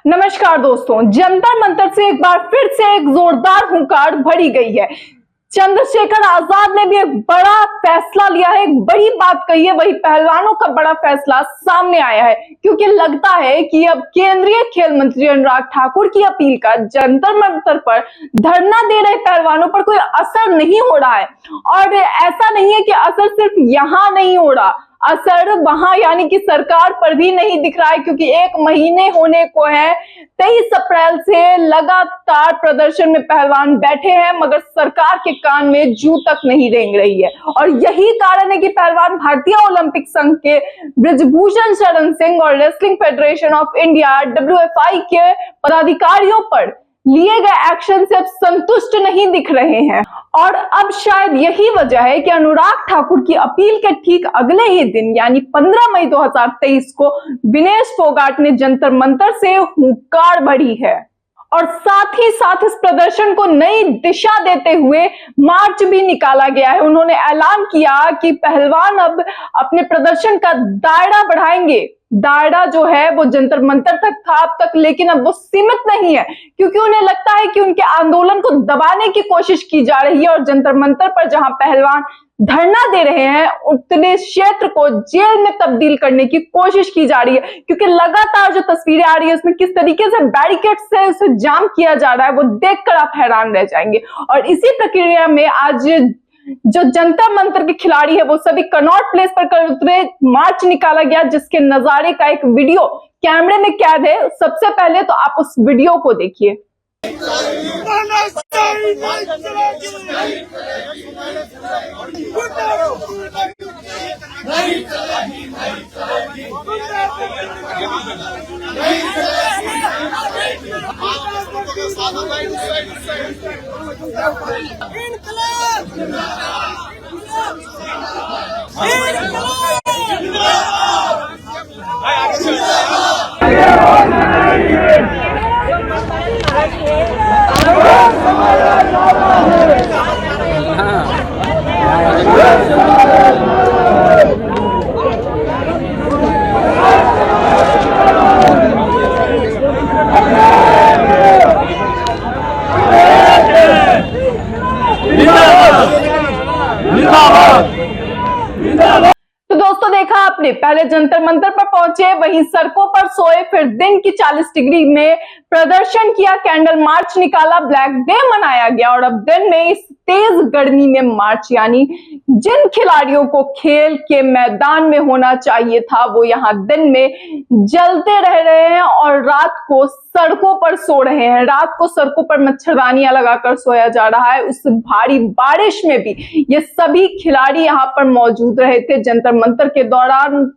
नमस्कार दोस्तों, जंतर मंतर से एक बार फिर से एक जोरदार हुंकार भरी गई है। चंद्रशेखर आजाद ने भी एक बड़ा फैसला लिया है, एक बड़ी बात कही है। वही पहलवानों का बड़ा फैसला सामने आया है, क्योंकि लगता है कि अब केंद्रीय खेल मंत्री अनुराग ठाकुर की अपील का जंतर मंतर पर धरना दे रहे पहलवानों पर कोई असर नहीं हो रहा है। और ऐसा नहीं है कि असर सिर्फ यहाँ नहीं हो रहा, असर वहां यानी कि सरकार पर भी नहीं दिख रहा है, क्योंकि एक महीने होने को है। 23 अप्रैल से लगातार प्रदर्शन में पहलवान बैठे हैं, मगर सरकार के कान में जू तक नहीं रेंग रही है। और यही कारण है कि पहलवान भारतीय ओलंपिक संघ के बृजभूषण शरण सिंह और wrestling federation of India WFI के पदाधिकारियों पर लिए गए एक्शन से अब संतुष्ट नहीं दिख रहे हैं। और अब शायद यही वजह है कि अनुराग ठाकुर की अपील के ठीक अगले ही दिन यानी 15 मई 2023 को विनेश फोगाट ने जंतर मंतर से हुंकार भरी है। और साथ ही साथ इस प्रदर्शन को नई दिशा देते हुए मार्च भी निकाला गया है। उन्होंने ऐलान किया कि पहलवान अब अपने प्रदर्शन का दायरा बढ़ाएंगे। दायरा जो है वो जंतर मंतर तक था अब तक, लेकिन अब वो सीमित नहीं है, क्योंकि उन्हें लगता है कि उनके आंदोलन को दबाने की कोशिश की जा रही है। और जंतर मंतर पर जहां पहलवान धरना दे रहे हैं, उतने क्षेत्र को जेल में तब्दील करने की कोशिश की जा रही है, क्योंकि लगातार जो तस्वीरें आ रही है उसमें किस तरीके से बैरिकेड से उसे जाम किया जा रहा है, वो देखकर आप हैरान रह जाएंगे। और इसी प्रक्रिया में आज जो जंतर मंतर के खिलाड़ी है वो सभी कनॉट प्लेस पर कल उतरे, मार्च निकाला गया, जिसके नजारे का एक वीडियो कैमरे में कैद है। सबसे पहले तो आप उस वीडियो को देखिए। तो दोस्तों देखा आपने, पहले जंतर मंतर पर पहुंचे, वहीं सड़कों पर सोए, फिर दिन की 40 डिग्री में प्रदर्शन किया, कैंडल मार्च निकाला, ब्लैक डे मनाया गया। और अब दिन में इस तेज गर्मी में मार्च, यानी जिन खिलाड़ियों को खेल के मैदान में होना चाहिए था वो यहाँ दिन में जलते रह रहे हैं और रात को सड़कों पर सो रहे हैं। रात को सड़कों पर मच्छरदानियां लगाकर सोया जा रहा है। उस भारी बारिश में भी ये सभी खिलाड़ी यहाँ पर मौजूद रहे थे। जंतर मंतर के दौरान,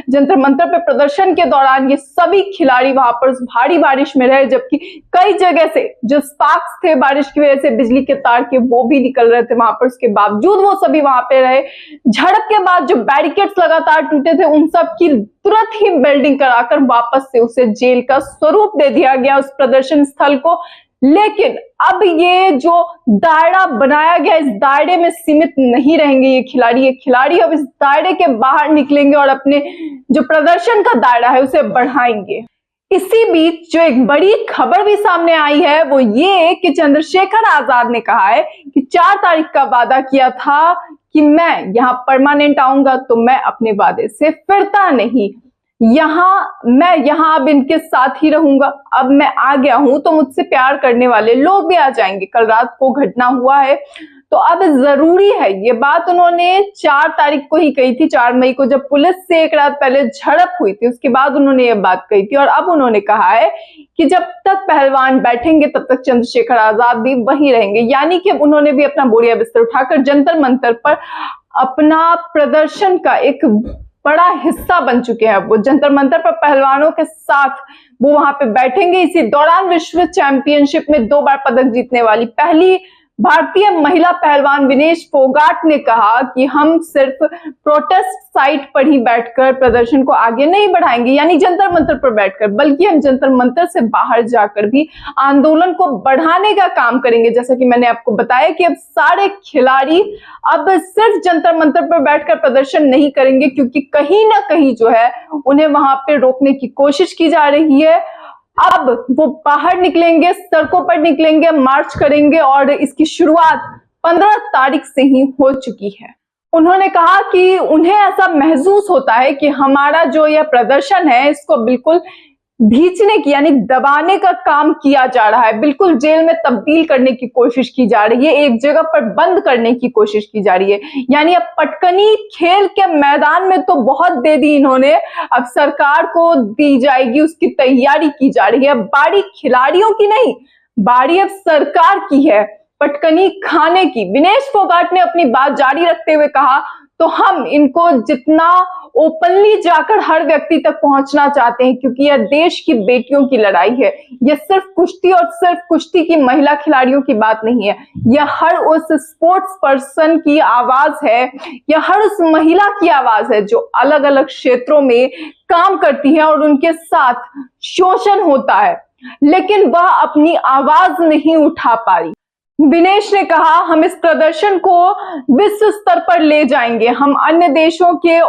जंतर मंतर पे प्रदर्शन के दौरान ये सभी खिलाड़ी वहां पर उस भारी बारिश में रहे, जबकि कई जगह से जो स्पार्क्स थे बारिश की वजह से, बिजली के तार के, वो भी निकल रहे थे वहां पर। उसके बावजूद वो सभी वहां पे रहे। झड़प के बाद जो बैरिकेड्स लगातार टूटे थे उन सब की तुरंत ही बिल्डिंग कराकर वापस से उसे जेल का स्वरूप दे दिया गया उस प्रदर्शन स्थल को। लेकिन अब ये जो दायरा बनाया गया, इस दायरे में सीमित नहीं रहेंगे ये खिलाड़ी अब इस दायरे के बाहर निकलेंगे और अपने जो प्रदर्शन का दायरा है उसे बढ़ाएंगे। इसी बीच जो एक बड़ी खबर भी सामने आई है वो ये कि चंद्रशेखर आजाद ने कहा है कि 4 तारीख का वादा किया था कि मैं यहाँ परमानेंट आऊंगा, तो मैं अपने वादे से फिरता नहीं। मैं यहाँ अब इनके साथ ही रहूंगा। अब मैं आ गया हूं तो मुझसे प्यार करने वाले लोग भी आ जाएंगे। कल रात को घटना हुआ है तो अब जरूरी है, ये बात उन्होंने 4 तारीख को ही कही थी, 4 मई को, जब पुलिस से एक रात पहले झड़प हुई थी। उसके बाद उन्होंने ये बात कही थी। और अब उन्होंने कहा है कि जब तक पहलवान बैठेंगे तब तक चंद्रशेखर आजाद भी वहीं रहेंगे। यानी कि उन्होंने भी अपना बोरिया बिस्तर उठाकर जंतर मंतर पर अपना प्रदर्शन का एक बड़ा हिस्सा बन चुके हैं। वो जंतर मंतर पर पहलवानों के साथ वो वहां पे बैठेंगे। इसी दौरान विश्व चैंपियनशिप में 2 बार पदक जीतने वाली पहली भारतीय महिला पहलवान विनेश फोगाट ने कहा कि हम सिर्फ प्रोटेस्ट साइट पर ही बैठकर प्रदर्शन को आगे नहीं बढ़ाएंगे, यानी जंतर मंतर पर बैठकर, बल्कि हम जंतर मंतर से बाहर जाकर भी आंदोलन को बढ़ाने का काम करेंगे। जैसा कि मैंने आपको बताया कि अब सारे खिलाड़ी अब सिर्फ जंतर मंतर पर बैठकर प्रदर्शन नहीं करेंगे, क्योंकि कहीं ना कहीं जो है उन्हें वहां पे रोकने की कोशिश की जा रही है। अब वो बाहर निकलेंगे, सड़कों पर निकलेंगे, मार्च करेंगे और इसकी शुरुआत 15 तारीख से ही हो चुकी है। उन्होंने कहा कि उन्हें ऐसा महसूस होता है कि हमारा जो यह प्रदर्शन है इसको बिल्कुल भींचने की यानी दबाने का काम किया जा रहा है, बिल्कुल जेल में तब्दील करने की कोशिश की जा रही है, एक जगह पर बंद करने की कोशिश की जा रही है। यानी अब पटकनी खेल के मैदान में तो बहुत दे दी इन्होंने, अब सरकार को दी जाएगी, उसकी तैयारी की जा रही है। बारी खिलाड़ियों की नहीं, बारी अब सरकार की है पटकनी खाने की। विनेश फोगाट ने अपनी बात जारी रखते हुए कहा, तो हम इनको जितना ओपनली जाकर हर व्यक्ति तक पहुंचना चाहते हैं, क्योंकि यह देश की बेटियों की लड़ाई है। यह सिर्फ कुश्ती और सिर्फ कुश्ती की महिला खिलाड़ियों की बात नहीं है, यह हर उस स्पोर्ट्स पर्सन की आवाज है, यह हर उस महिला की आवाज है जो अलग अलग क्षेत्रों में काम करती है और उनके साथ शोषण होता है, लेकिन वह अपनी आवाज नहीं उठा पा रही। विनेश ने कहा, हम इस प्रदर्शन को विश्व स्तर पर ले जाएंगे, हम अन्य देशों के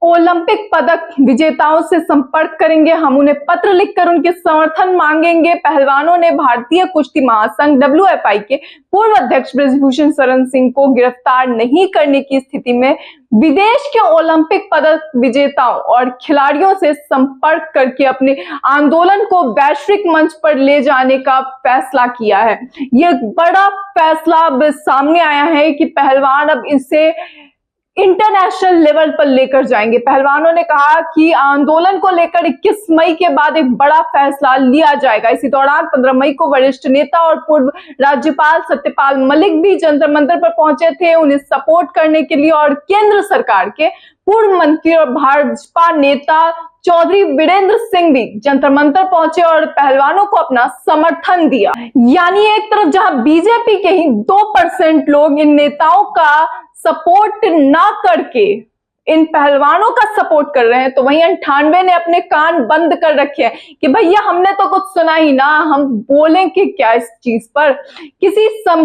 ओलंपिक पदक विजेताओं से संपर्क करेंगे, हम उन्हें पत्र लिखकर उनके समर्थन मांगेंगे। पहलवानों ने भारतीय कुश्ती महासंघ WFI के पूर्व अध्यक्ष बृजभूषण शरण सिंह को गिरफ्तार नहीं करने की स्थिति में विदेश के ओलंपिक पदक विजेताओं और खिलाड़ियों से संपर्क करके अपने आंदोलन को वैश्विक मंच पर ले जाने का फैसला किया है। यह बड़ा फैसला अब सामने आया है कि पहलवान अब इसे इंटरनेशनल लेवल पर लेकर जाएंगे। पहलवानों ने कहा कि आंदोलन को लेकर 21 मई के बाद एक बड़ा फैसला लिया जाएगा। इसी दौरान 15 मई को वरिष्ठ नेता और पूर्व राज्यपाल सत्यपाल मलिक भी जंतर मंतर पर पहुंचे थे उन्हें सपोर्ट करने के लिए, और केंद्र सरकार के पूर्व मंत्री और भाजपा नेता चौधरी वीरेंद्र सिंह भी जंतर मंतर पहुंचे और पहलवानों को अपना समर्थन दिया। यानी एक तरफ जहां बीजेपी के ही 2% लोग इन नेताओं का सपोर्ट ना करके इन पहलवानों का सपोर्ट कर रहे हैं, तो वहीं 98 ने अपने कान बंद कर रखे हैं कि भैया हमने तो कुछ सुना ही ना, हम बोलेंगे क्या इस चीज पर।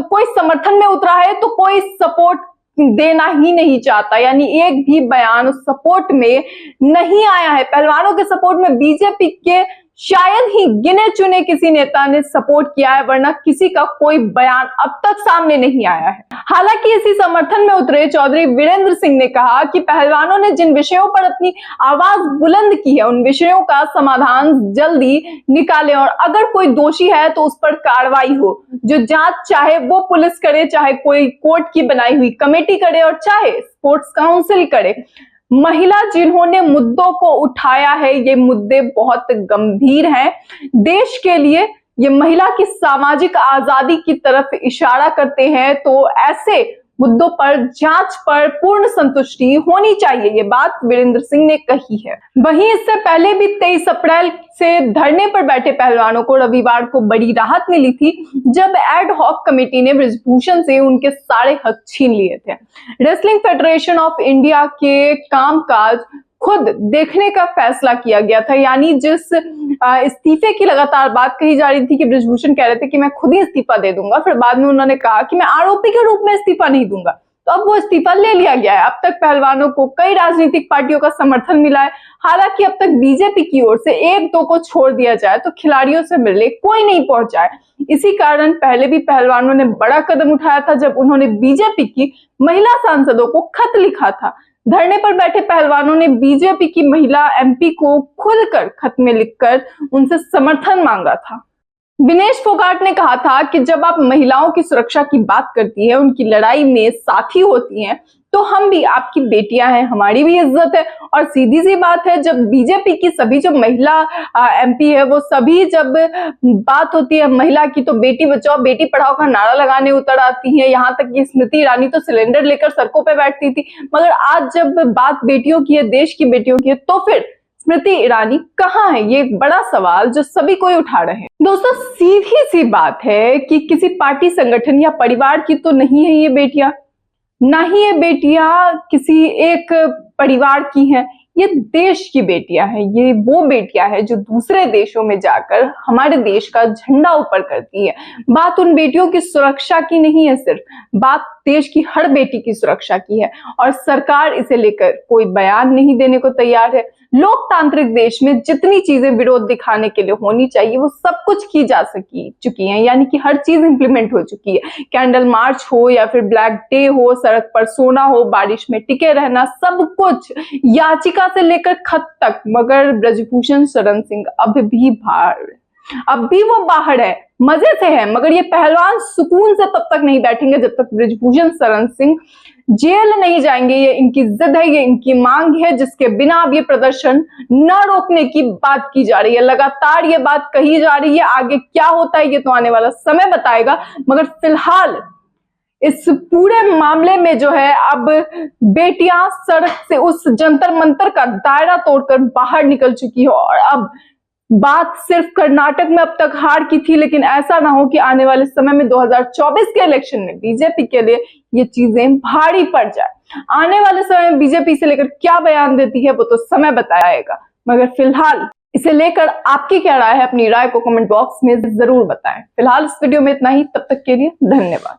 कोई समर्थन में उतरा है तो कोई सपोर्ट देना ही नहीं चाहता, यानी एक भी बयान उस सपोर्ट में नहीं आया है। पहलवानों के सपोर्ट में बीजेपी के शायद ही गिने चुने किसी नेता ने सपोर्ट किया है, वरना किसी का कोई बयान अब तक सामने नहीं आया है। हालांकि इसी समर्थन में उतरे चौधरी वीरेंद्र सिंह ने कहा कि पहलवानों ने जिन विषयों पर अपनी आवाज बुलंद की है उन विषयों का समाधान जल्दी निकालें, और अगर कोई दोषी है तो उस पर कार्रवाई हो। जो जांच चाहे वो पुलिस करे, चाहे कोई कोर्ट की बनाई हुई कमेटी करे और चाहे स्पोर्ट्स काउंसिल करे। महिला जिन्होंने मुद्दों को उठाया है, ये मुद्दे बहुत गंभीर हैं देश के लिए, ये महिला की सामाजिक आजादी की तरफ इशारा करते हैं, तो ऐसे मुद्दों पर जांच पर पूर्ण संतुष्टि होनी चाहिए, ये बात वीरेंद्र सिंह ने कही है। वहीं इससे पहले भी 23 अप्रैल से धरने पर बैठे पहलवानों को रविवार को बड़ी राहत मिली थी, जब एड हॉक कमेटी ने बृजभूषण से उनके सारे हक छीन लिए थे। रेसलिंग फेडरेशन ऑफ इंडिया के कामकाज खुद देखने का फैसला किया गया था। यानी जिस इस्तीफे की लगातार बात कही जा रही थी कि बृजभूषण कह रहे थे कि मैं खुद ही इस्तीफा दे दूंगा, फिर बाद में उन्होंने कहा कि मैं आरोपी के रूप में इस्तीफा नहीं दूंगा, तो अब वो इस्तीफा ले लिया गया है। अब तक पहलवानों को कई राजनीतिक पार्टियों का समर्थन मिला है। हालांकि अब तक बीजेपी की ओर से 1-2 को छोड़ दिया जाए तो खिलाड़ियों से मिलने कोई नहीं पहुंचा है। इसी कारण पहले भी पहलवानों ने बड़ा कदम उठाया था जब उन्होंने बीजेपी की महिला सांसदों को खत लिखा था। धरने पर बैठे पहलवानों ने बीजेपी की महिला MP को खुलकर खत में लिखकर उनसे समर्थन मांगा था। विनेश फोगाट ने कहा था कि जब आप महिलाओं की सुरक्षा की बात करती है, उनकी लड़ाई में साथी होती हैं, तो हम भी आपकी बेटियां हैं, हमारी भी इज्जत है। और सीधी सी बात है, जब बीजेपी की सभी जो महिला MP है वो सभी जब बात होती है महिला की तो बेटी बचाओ बेटी पढ़ाओ का नारा लगाने उतर आती है। यहाँ तक कि स्मृति ईरानी तो सिलेंडर लेकर सड़कों पे बैठती थी, मगर आज जब बात बेटियों की है, देश की बेटियों की है, तो फिर स्मृति ईरानी कहाँ है? ये एक बड़ा सवाल जो सभी कोई उठा रहे हैं। दोस्तों सीधी सी बात है कि किसी पार्टी संगठन या परिवार की तो नहीं है ये बेटियां, ना ही ये बेटियां किसी एक परिवार की हैं, ये देश की बेटियां हैं। ये वो बेटियां हैं जो दूसरे देशों में जाकर हमारे देश का झंडा ऊपर करती है। बात उन बेटियों की सुरक्षा की नहीं है, सिर्फ बात देश की हर बेटी की सुरक्षा की है और सरकार इसे लेकर कोई बयान नहीं देने को तैयार है। लोकतांत्रिक देश में जितनी चीजें विरोध दिखाने के लिए होनी चाहिए वो सब कुछ की जा चुकी हैं, यानी कि हर चीज इंप्लीमेंट हो चुकी है। कैंडल मार्च हो या फिर ब्लैक डे हो, सड़क पर सोना हो, बारिश में टिके रहना, सब कुछ, याचिका से लेकर खत तक। मगर ब्रजभूषण शरण सिंह अब भी वो बाहर है, मजे से है, मगर ये पहलवान सुकून से तब तक नहीं बैठेंगे जब तक ब्रजभूषण शरण सिंह जेल नहीं जाएंगे। ये इनकी जिद है, ये इनकी मांग है, जिसके बिना अब ये प्रदर्शन न रोकने की बात की जा रही है। लगातार ये बात कही जा रही है, आगे क्या होता है ये तो आने वाला समय बताएगा। मगर फिलहाल इस पूरे मामले में जो है, अब बेटियां सड़क से उस जंतर मंतर का दायरा तोड़कर बाहर निकल चुकी है और अब बात सिर्फ कर्नाटक में अब तक हार की थी, लेकिन ऐसा ना हो कि आने वाले समय में 2024 के इलेक्शन में बीजेपी के लिए ये चीजें भारी पड़ जाए। आने वाले समय में बीजेपी से लेकर क्या बयान देती है वो तो समय बताएगा, मगर फिलहाल इसे लेकर आपकी क्या राय है, अपनी राय को कमेंट बॉक्स में जरूर बताएं। फिलहाल इस वीडियो में इतना ही, तब तक के लिए धन्यवाद।